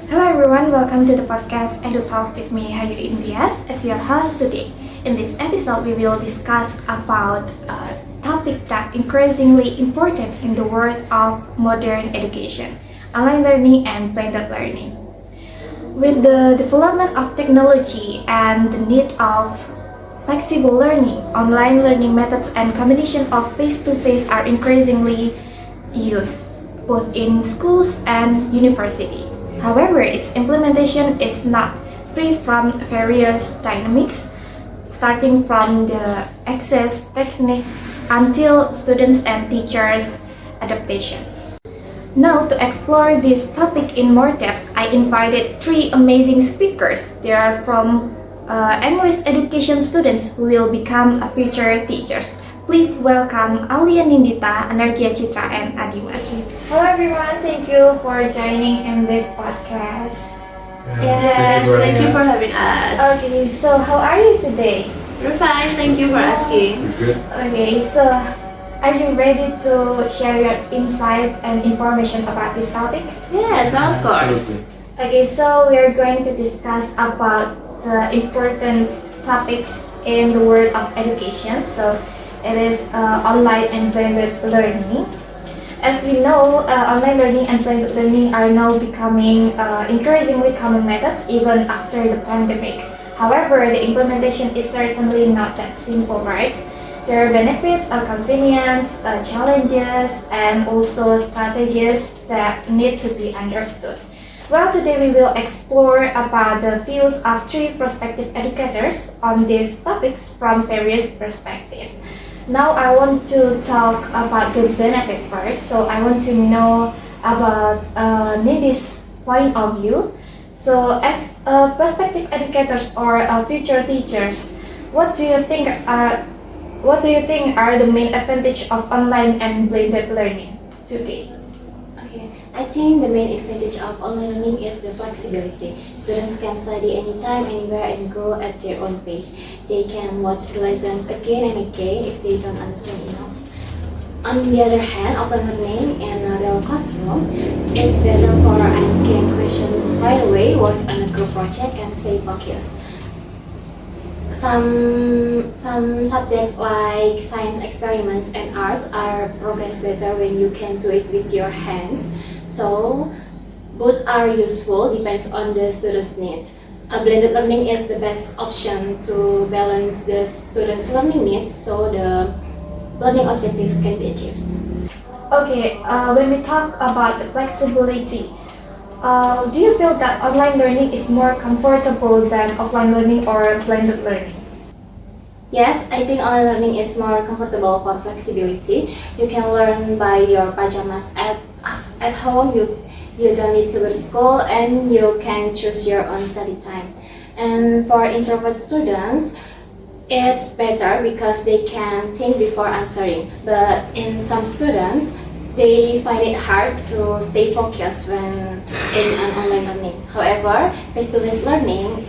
Hello everyone, welcome to the podcast Edutalk with me Hayyu Imtiyaz as your host today. In this episode, we will discuss about a topic that increasingly important in the world of modern education, online learning and blended learning. With the development of technology and the need of flexible learning, online learning methods and combination of face-to-face are increasingly used both in schools and university. However, its implementation is not free from various dynamics, starting from the access technique until students and teachers' adaptation. Now, to explore this topic in more depth, I invited three amazing speakers. They are from English education students who will become future teachers. Please welcome Aulia, Nindita, Anargya, Citra, and Adimas. Hello everyone, thank you for joining in this podcast. Yes, thank you for having us. Okay, so how are you today? We're fine, thank you for asking. Good. Okay, so are you ready to share your insight and information about this topic? Yes, of course. Absolutely. Okay, so we are going to discuss about the important topics in the world of education. So it is online and blended learning. As we know, online learning and blended learning are now becoming increasingly common methods even after the pandemic. However, the implementation is certainly not that simple, right? There are benefits or convenience, challenges, and also strategies that need to be understood. Well, today we will explore about the views of three prospective educators on these topics from various perspectives. Now I want to talk about the benefit first. So I want to know about Nindi's point of view. So as prospective educators or future teachers, what do you think are the main advantage of online and blended learning today? Okay, I think the main advantage of online learning is the flexibility. Students can study anytime, anywhere, and go at their own pace. They can watch the lessons again and again if they don't understand enough. On the other hand, offline learning in a real classroom, it's better for asking questions right away, work on a group project, and stay focused. Some subjects like science experiments and art are progress better when you can do it with your hands. So both are useful, depends on the student's needs. A blended learning is the best option to balance the student's learning needs so the learning objectives can be achieved. Okay, when we talk about the flexibility, do you feel that online learning is more comfortable than offline learning or blended learning? Yes, I think online learning is more comfortable for flexibility. You can learn by your pajamas at home. You don't need to go to school and you can choose your own study time. And for introvert students, it's better because they can think before answering. But in some students, they find it hard to stay focused when in an online learning. However, face-to-face learning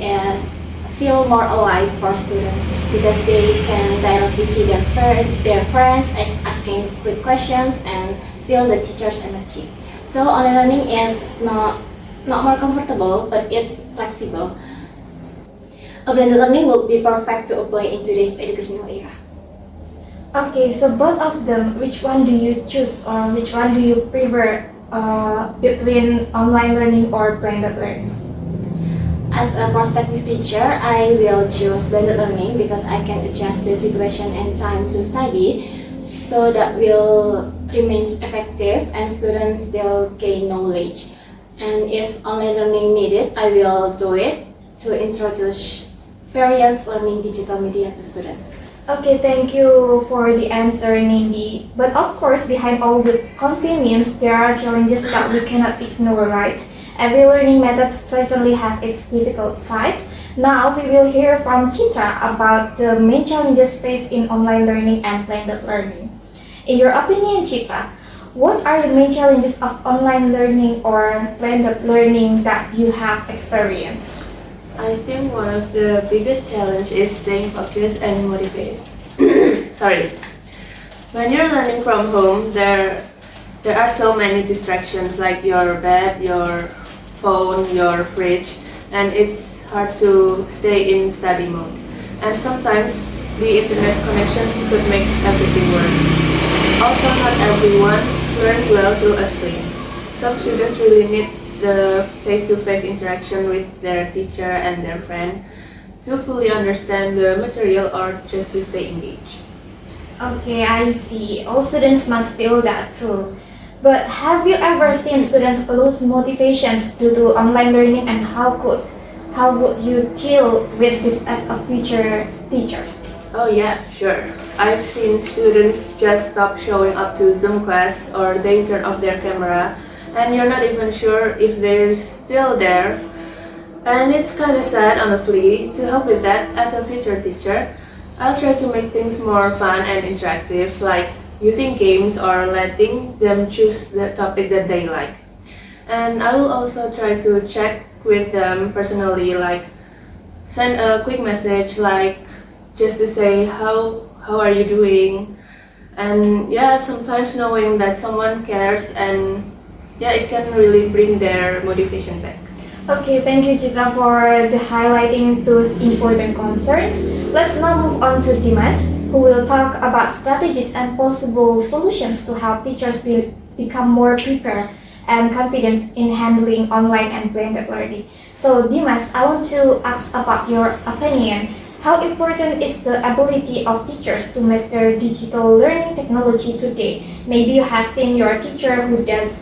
feel more alive for students because they can directly see their friends asking quick questions and feel the teacher's energy. So online learning is not more comfortable, but it's flexible. A blended learning will be perfect to apply in today's educational era. Okay, so both of them, which one do you choose or which one do you prefer between online learning or blended learning? As a prospective teacher, I will choose blended learning because I can adjust the situation and time to study, so that will remain effective and students still gain knowledge. And if online learning needed, I will do it to introduce various learning digital media to students. Okay, thank you for the answer, Nindi. But of course, behind all the convenience, there are challenges that we cannot ignore, right? Every learning method certainly has its difficult sides. Now we will hear from Citra about the main challenges faced in online learning and blended learning. In your opinion, Citra, what are the main challenges of online learning or blended learning that you have experienced? I think one of the biggest challenge is staying focused and motivated. Sorry. When you're learning from home, there are so many distractions like your bed, your phone, your fridge, and it's hard to stay in study mode. And sometimes the internet connection could make everything worse. Also, not everyone learns well through a screen. Some students really need the face-to-face interaction with their teacher and their friend to fully understand the material or just to stay engaged. Okay, I see. All students must feel that too. But have you ever seen students lose motivations due to online learning, and how would you deal with this as a future teachers? Oh yeah, sure. I've seen students just stop showing up to Zoom class or they turn off their camera and you're not even sure if they're still there. And it's kind of sad, honestly. To help with that, as a future teacher, I'll try to make things more fun and interactive, like using games or letting them choose the topic that they like. And I will also try to check with them personally, like send a quick message, like just to say how are you doing, and yeah, sometimes knowing that someone cares, and yeah, it can really bring their motivation back. Okay, thank you, Citra, for the highlighting those important concerns. Let's now move on to Dimas, who will talk about strategies and possible solutions to help teachers become more prepared and confident in handling online and blended learning. So, Dimas, I want to ask about your opinion. How important is the ability of teachers to master digital learning technology today? Maybe you have seen your teacher who does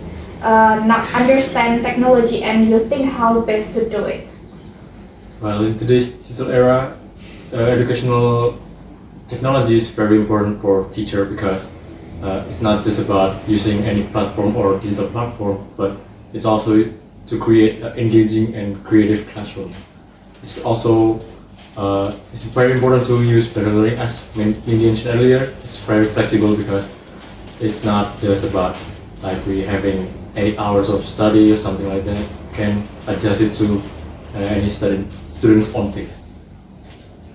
not understand technology and you think how best to do it. Well, in today's digital era, educational technology is very important for teacher because it's not just about using any platform or digital platform, but it's also to create an engaging and creative classroom. It's also it's very important to use better learning, as mentioned earlier. It's very flexible because it's not just about like we having 8 hours of study or something like that. You can adjust it to any student's own pace.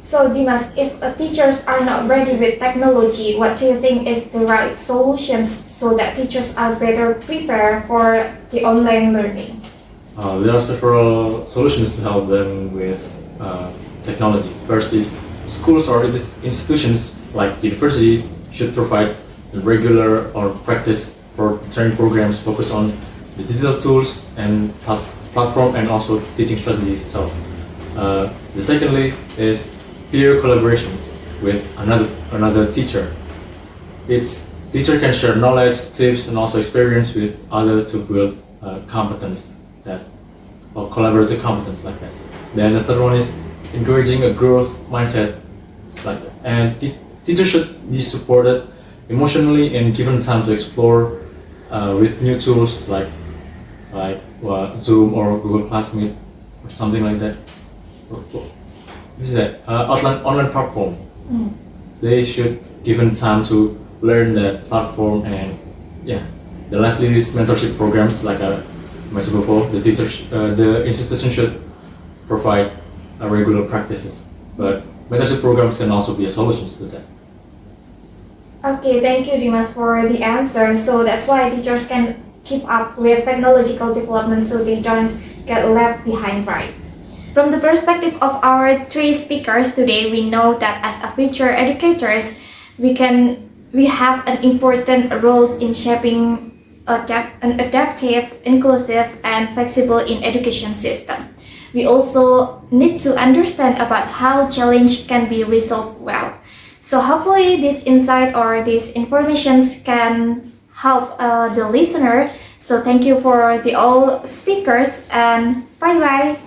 So, Dimas, if teachers are not ready with technology, what do you think is the right solutions so that teachers are better prepared for the online learning? There are several solutions to help them with technology. First is schools or institutions like universities should provide regular or practice for training programs focused on the digital tools and platform and also teaching strategies itself. The secondly is peer collaborations with another teacher. Its teacher can share knowledge, tips, and also experience with others to build competence or collaborative competence like that. Then the third one is encouraging a growth mindset, like that. And teachers should be supported emotionally and given time to explore with new tools like Zoom or Google Classroom or something like that. What is that? Online platform. They should given time to learn that platform, and yeah. The lastly is mentorship programs like I mentioned before. The institution should provide regular practices, but mentorship programs can also be a solution to that. Okay, thank you, Dimas, for the answer. So that's why teachers can keep up with technological development so they don't get left behind, right? From the perspective of our three speakers today, we know that as a future educators, we have an important roles in shaping an adaptive, inclusive, and flexible in education system. We also need to understand about how challenge can be resolved well. So hopefully this insight or these informations can help the listener. So thank you for the all speakers and bye bye.